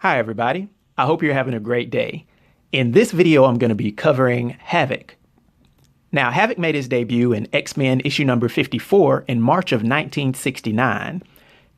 Hi everybody, I hope you're having a great day. In this video I'm going to be covering Havok. Now Havok made his debut in X-Men issue number 54 in March of 1969.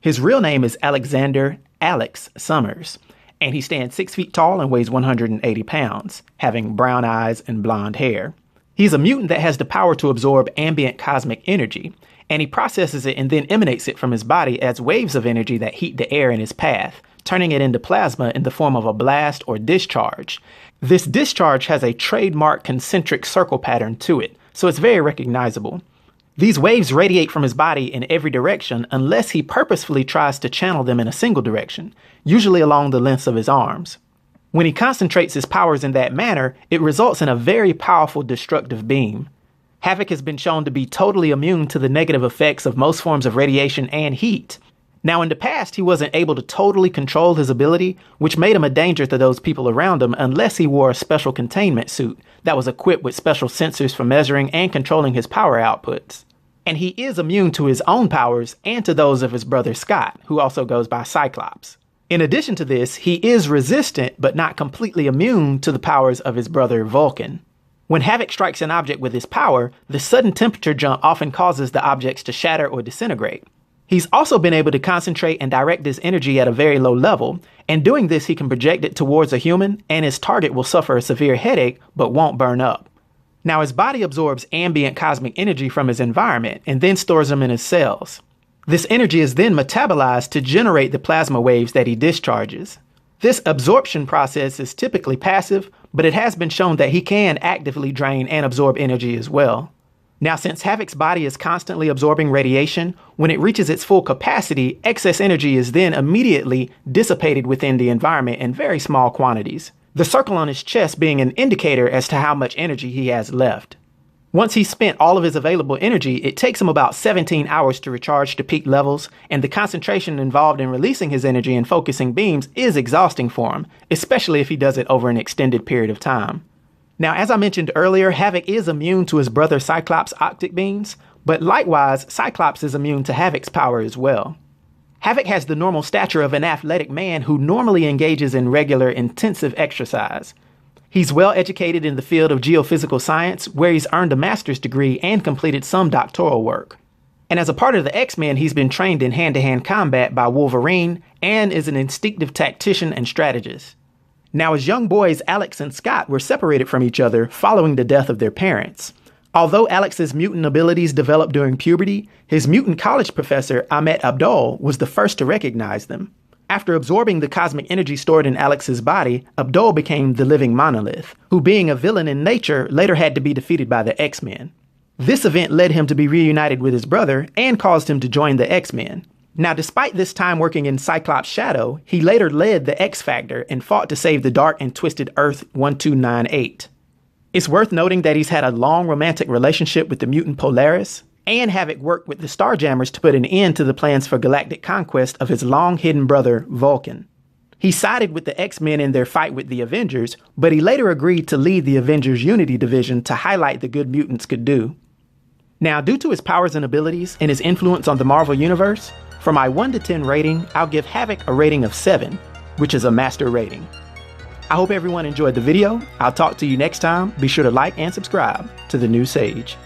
His real name is Alexander Alex Summers, and he stands 6 feet tall and weighs 180 pounds, having brown eyes and blonde hair. He's a mutant that has the power to absorb ambient cosmic energy, and he processes it and then emanates it from his body as waves of energy that heat the air in his path, turning it into plasma in the form of a blast or discharge. This discharge has a trademark concentric circle pattern to it, so it's very recognizable. These waves radiate from his body in every direction unless he purposefully tries to channel them in a single direction, usually along the lengths of his arms. When he concentrates his powers in that manner, it results in a very powerful destructive beam. Havok has been shown to be totally immune to the negative effects of most forms of radiation and heat. Now, in the past, he wasn't able to totally control his ability, which made him a danger to those people around him unless he wore a special containment suit that was equipped with special sensors for measuring and controlling his power outputs. And he is immune to his own powers and to those of his brother Scott, who also goes by Cyclops. In addition to this, he is resistant but not completely immune to the powers of his brother Vulcan. When Havok strikes an object with his power, the sudden temperature jump often causes the objects to shatter or disintegrate. He's also been able to concentrate and direct his energy at a very low level, and doing this he can project it towards a human, and his target will suffer a severe headache but won't burn up. Now his body absorbs ambient cosmic energy from his environment and then stores them in his cells. This energy is then metabolized to generate the plasma waves that he discharges. This absorption process is typically passive, but it has been shown that he can actively drain and absorb energy as well. Now, since Havok's body is constantly absorbing radiation, when it reaches its full capacity, excess energy is then immediately dissipated within the environment in very small quantities, the circle on his chest being an indicator as to how much energy he has left. Once he's spent all of his available energy, it takes him about 17 hours to recharge to peak levels, and the concentration involved in releasing his energy and focusing beams is exhausting for him, especially if he does it over an extended period of time. Now, as I mentioned earlier, Havok is immune to his brother Cyclops' optic beams, but likewise, Cyclops is immune to Havok's power as well. Havok has the normal stature of an athletic man who normally engages in regular, intensive exercise. He's well educated in the field of geophysical science, where he's earned a master's degree and completed some doctoral work. And as a part of the X-Men, he's been trained in hand-to-hand combat by Wolverine and is an instinctive tactician and strategist. Now, as young boys, Alex and Scott were separated from each other following the death of their parents. Although Alex's mutant abilities developed during puberty, his mutant college professor, Ahmet Abdol, was the first to recognize them. After absorbing the cosmic energy stored in Alex's body, Abdol became the Living Monolith, who, being a villain in nature, later had to be defeated by the X-Men. This event led him to be reunited with his brother and caused him to join the X-Men. Now, despite this time working in Cyclops' shadow, he later led the XFactor and fought to save the dark and twisted Earth 1298. It's worth noting that he's had a long romantic relationship with the mutant Polaris, and Havok worked with the Starjammers to put an end to the plans for galactic conquest of his long-hidden brother, Vulcan. He sided with the X-Men in their fight with the Avengers, but he later agreed to lead the Avengers Unity division to highlight the good mutants could do. Now, due to his powers and abilities and his influence on the Marvel Universe, for my 1 to 10 rating, I'll give Havok a rating of 7, which is a master rating. I hope everyone enjoyed the video. I'll talk to you next time. Be sure to like and subscribe to The New Sage.